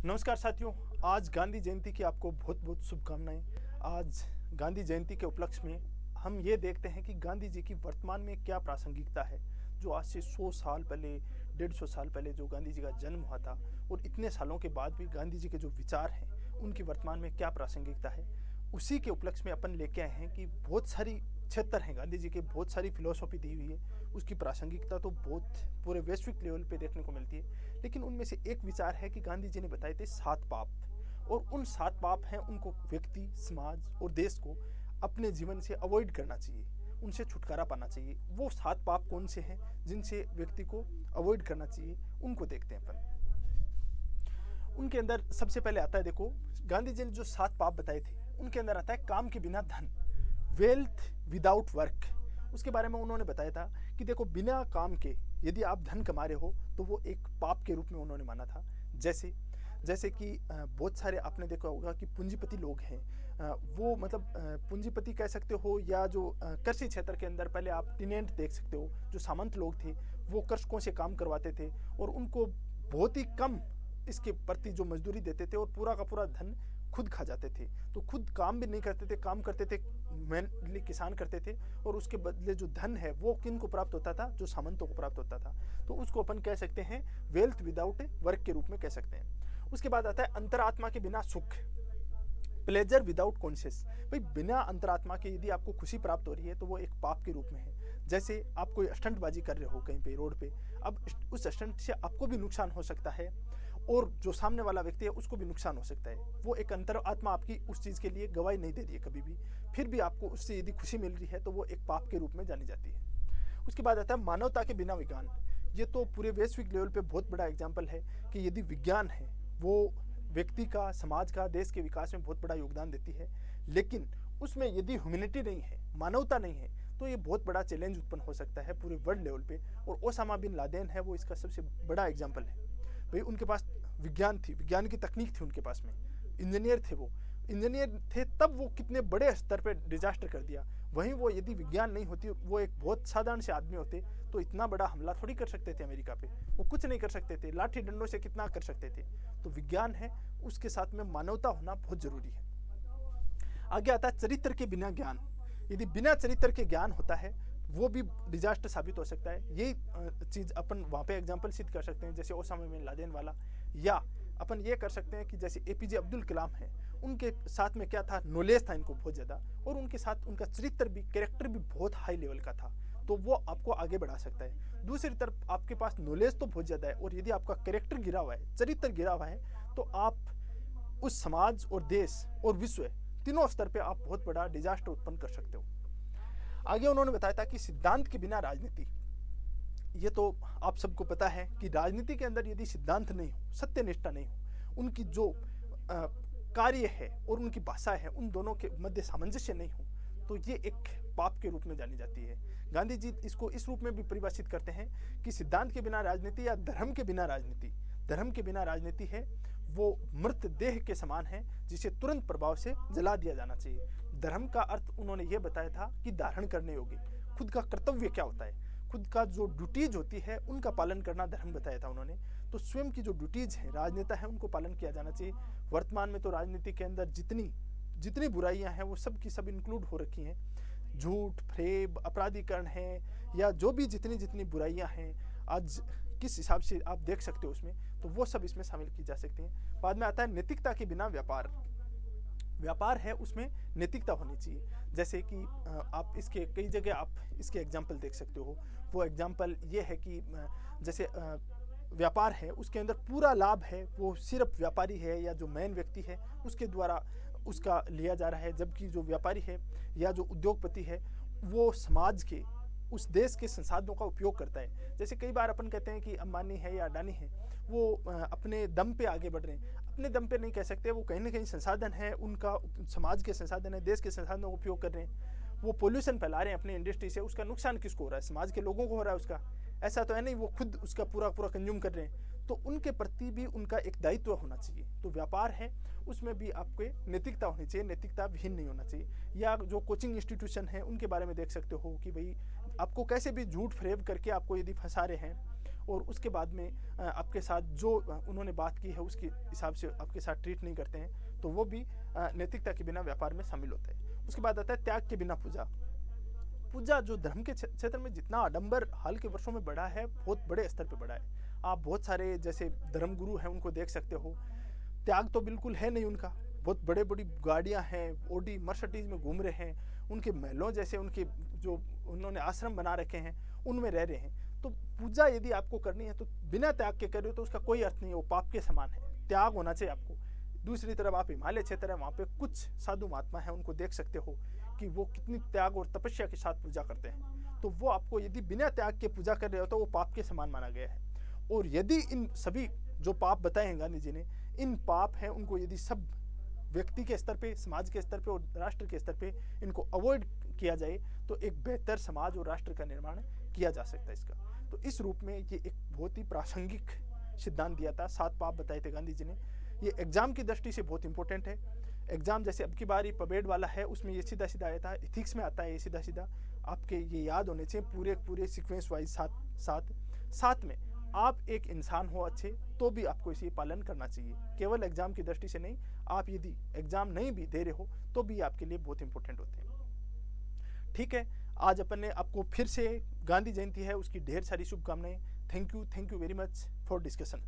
नमस्कार साथियों। आज गांधी जयंती की आपको बहुत बहुत शुभकामनाएं। आज गांधी जयंती के उपलक्ष्य में हम ये देखते हैं कि गांधी जी की वर्तमान में क्या प्रासंगिकता है। जो आज से 100 साल पहले, 150 साल पहले जो गांधी जी का जन्म हुआ था और इतने सालों के बाद भी गांधी जी के जो विचार हैं उनकी वर्तमान में क्या प्रासंगिकता है, उसी के उपलक्ष्य में अपन लेके आए हैं कि बहुत सारी क्षेत्र हैं गांधी जी के, बहुत सारी फिलोसॉफी दी हुई है। उसकी प्रासंगिकता तो बहुत पूरे वैश्विक लेवल पे देखने को मिलती है, लेकिन उनमें से एक विचार है कि गांधी जी ने बताए थे 7 पाप, और उन 7 पाप हैं उनको व्यक्ति, समाज और देश को अपने जीवन से अवॉइड करना चाहिए, उनसे छुटकारा पाना चाहिए। वो 7 पाप कौन से हैं जिनसे व्यक्ति को अवॉइड करना चाहिए, उनको देखते हैं अपन। उनके अंदर सबसे पहले आता है, देखो गांधी जी ने जो 7 पाप बताए थे उनके अंदर आता है काम के बिना धन, वेल्थ विदाउट वर्क। उसके बारे में उन्होंने बताया था कि देखो बिना काम के यदि आप धन कमा रहे हो तो वो एक पाप के रूप में उन्होंने माना था। जैसे कि बहुत सारे आपने देखा होगा कि पूंजीपति लोग हैं, वो मतलब पूंजीपति कह सकते हो, या जो कृषि क्षेत्र के अंदर पहले आप टिनेंट देख सकते हो, जो सामंत लोग थे वो कृषकों से काम करवाते थे और उनको बहुत ही कम इसके प्रति जो मजदूरी देते थे और पूरा का पूरा धन खुद खा जाते थे। तो खुद काम भी नहीं करते थे, काम करते थे मेनली किसान करते थे, और उसके बदले जो धन है वो किन को प्राप्त होता था, जो सामंतों को प्राप्त होता था। तो उसको अपन कह सकते हैं वेल्थ विदाउट वर्क के रूप में कह सकते हैं। उसके बाद आता है अंतरात्मा के बिना सुख, प्लेजर विदाउट कॉन्शियस। भाई बिना अंतरात्मा के यदि आपको खुशी प्राप्त हो रही है तो वो एक पाप के रूप में है। जैसे आप कोई स्टंटबाजी कर रहे हो कहीं पे रोड पे, अब उस स्टंट से आपको भी नुकसान हो सकता है और जो सामने वाला व्यक्ति है उसको भी नुकसान हो सकता है। वो एक अंतरात्मा आपकी उस चीज़ के लिए गवाही नहीं दे रही है कभी भी, फिर भी आपको उससे यदि खुशी मिल रही है तो वो एक पाप के रूप में जानी जाती है। उसके बाद आता है मानवता के बिना विज्ञान। ये तो पूरे वैश्विक लेवल पे बहुत बड़ा एग्जाम्पल है कि यदि विज्ञान है वो व्यक्ति का, समाज का, देश के विकास में बहुत बड़ा योगदान देती है, लेकिन उसमें यदि ह्यूमैनिटी नहीं है, मानवता नहीं है, तो ये बहुत बड़ा चैलेंज उत्पन्न हो सकता है पूरे वर्ल्ड लेवल पे। और ओसामा बिन लादेन है वो इसका सबसे बड़ा एग्जाम्पल है। भाई उनके पास विज्ञान थी, विज्ञान की तकनीक थी उनके पास में, इंजीनियर थे, वो इंजीनियर थे, तब वो कितने बड़े स्तर पे डिजास्टर कर दिया। वहीं वो यदि विज्ञान नहीं होती, वो एक बहुत साधारण से आदमी होते तो इतना बड़ा हमला थोड़ी कर सकते थे अमेरिका पे। वो कुछ नहीं कर सकते थे, लाठी डंडों से कितना कर सकते थे। तो विज्ञान है, उसके साथ में मानवता होना बहुत जरूरी है। आगे आता है चरित्र के बिना ज्ञान। यदि बिना चरित्र के ज्ञान होता है वो भी डिजास्टर साबित हो सकता है। यही चीज अपन वहाँ पे एग्जाम्पल सिद्ध कर सकते हैं, जैसे ओसामा बिन लादेन वाला, या अपन ये कर सकते हैं कि जैसे एपीजे अब्दुल कलाम है, उनके साथ में क्या था, नॉलेज था इनको बहुत ज़्यादा, और उनके साथ उनका चरित्र भी, कैरेक्टर भी बहुत हाई लेवल का था, तो वो आपको आगे बढ़ा सकता है। दूसरी तरफ आपके पास नॉलेज तो बहुत ज़्यादा है और यदि आपका कैरेक्टर गिरा हुआ है, चरित्र गिरा हुआ है, तो आप उस समाज और देश और विश्व तीनों स्तर पे आप बहुत बड़ा डिजास्टर उत्पन्न कर सकते हो। आगे उन्होंने बताया था कि सिद्धांत के बिना राजनीति। ये तो आप सबको पता है कि राजनीति के अंदर यदि सिद्धांत नहीं हो, सत्यनिष्ठा नहीं हो, उनकी जो कार्य है और उनकी भाषा है, उन दोनों के मध्य सामंजस्य नहीं हो, तो ये एक पाप के रूप में जानी जाती है। गांधी जी इसको इस रूप में भी परिभाषित करते हैं कि सिद्धांत के बिना राजनीति या धर्म के बिना राजनीति। धर्म के बिना राजनीति है वो मृत देह के समान है जिसे तुरंत प्रभाव से जला दिया जाना चाहिए। धर्म का अर्थ उन्होंने ये बताया था कि धारण करने योग्य, खुद का कर्तव्य क्या होता है, खुद का जो ड्यूटीज होती है उनका पालन करना धर्म बताया था उन्होंने। तो स्वयं की जो ड्यूटीज है, राजनेता है, उनको पालन किया जाना चाहिए। वर्तमान में तो राजनीति के अंदर जितनी बुराइयां हैं वो सब की सब इंक्लूड हो रखी हैं। झूठ, फ्रेब, अपराधीकरण है, या जो भी जितनी बुराइयां हैं आज किस हिसाब से आप देख सकते हो उसमें, तो वो सब इसमें शामिल की जा सकती हैं। बाद में आता है नैतिकता के बिना व्यापार। व्यापार है उसमें नैतिकता होनी चाहिए। जैसे कि आप इसके कई जगह आप इसके एग्जाम्पल देख सकते हो। वो एग्जाम्पल ये है कि जैसे व्यापार है उसके अंदर पूरा लाभ है वो सिर्फ व्यापारी है या जो मेन व्यक्ति है उसके द्वारा उसका लिया जा रहा है, जबकि जो व्यापारी है या जो उद्योगपति है वो समाज के, उस देश के संसाधनों का उपयोग करता है। जैसे कई बार अपन कहते हैं कि अंबानी है या अडानी है वो अपने दम पे आगे बढ़ रहे हैं। अपने दम पे नहीं कह सकते, वो कहीं ना कहीं संसाधन है उनका, समाज के संसाधन है, देश के संसाधनों का उपयोग कर रहे हैं। वो पोल्यूशन फैला रहे हैं अपनी इंडस्ट्री से, उसका नुकसान किसको हो रहा है, समाज के लोगों को हो रहा है उसका। ऐसा तो है नहीं वो खुद उसका पूरा कंज्यूम कर रहे हैं। तो उनके प्रति भी उनका एक दायित्व होना चाहिए। तो व्यापार है उसमें भी आपको नैतिकता होनी चाहिए, नैतिकता विहीन नहीं होना चाहिए। या जो कोचिंग इंस्टीट्यूशन है उनके बारे में देख सकते हो कि भाई आपको कैसे भी झूठ फरेब करके आपको यदि फंसा रहे हैं और उसके बाद में आपके साथ जो उन्होंने बात की है उसके हिसाब से आपके साथ ट्रीट नहीं करते हैं, तो वो भी नैतिकता के बिना व्यापार में शामिल होता है। उसके बाद आता है त्याग के बिना पूजा। पूजा जो धर्म के क्षेत्र में जितना आडंबर हाल के वर्षों में बढ़ा है, बहुत बड़े स्तर पे बढ़ा है। आप बहुत सारे जैसे धर्मगुरु हैं उनको देख सकते हो, त्याग तो बिल्कुल है नहीं उनका। बहुत बड़े बड़ी गाड़ियां हैं, ऑडी मर्सिडीज में घूम रहे हैं, उनके महलों जैसे उनके जो उन्होंने आश्रम बना रखे हैं उनमें रह रहे हैं। तो पूजा यदि आपको करनी है तो बिना त्याग के कर रहे हो तो उसका कोई अर्थ नहीं है, वो पाप के समान है। त्याग होना चाहिए आपको। दूसरी तरफ आप हिमालय क्षेत्र है, वहाँ पे कुछ साधु महात्मा है, उनको देख सकते हो कि वो कितनी त्याग और तपस्या के साथ पूजा करते हैं। तो वो आपको यदि बिना त्याग के पूजा कर रहे हो तो वो पाप के समान माना गया है। और यदि इन सभी जो पाप बताए हैं गांधी जी ने, इन पाप हैं उनको यदि सब व्यक्ति के स्तर पे, समाज के स्तर पे और राष्ट्र के स्तर पे इनको अवॉइड किया जाए तो एक बेहतर समाज और राष्ट्र का निर्माण किया जा सकता है इसका। तो इस रूप में ये एक बहुत ही प्रासंगिक सिद्धांत दिया था, 7 पाप बताए थे गांधी जी ने। ये एग्जाम की दृष्टि से बहुत इंपॉर्टेंट है। एग्जाम जैसे अब की बार पबेड वाला है उसमें ये सीधा सीधा आया था, इथिक्स में आता है ये सीधा सीधा, आपके ये याद होने चाहिए पूरे पूरे सीक्वेंस वाइज। साथ में आप एक इंसान हो अच्छे तो भी आपको इसे पालन करना चाहिए, केवल एग्जाम की दृष्टि से नहीं। आप यदि एग्जाम नहीं भी दे रहे हो तो भी आपके लिए बहुत इंपॉर्टेंट होते हैं। ठीक है, आज अपन ने आपको फिर से गांधी जयंती है उसकी ढेर सारी शुभकामनाएं। Thank you very much for discussion.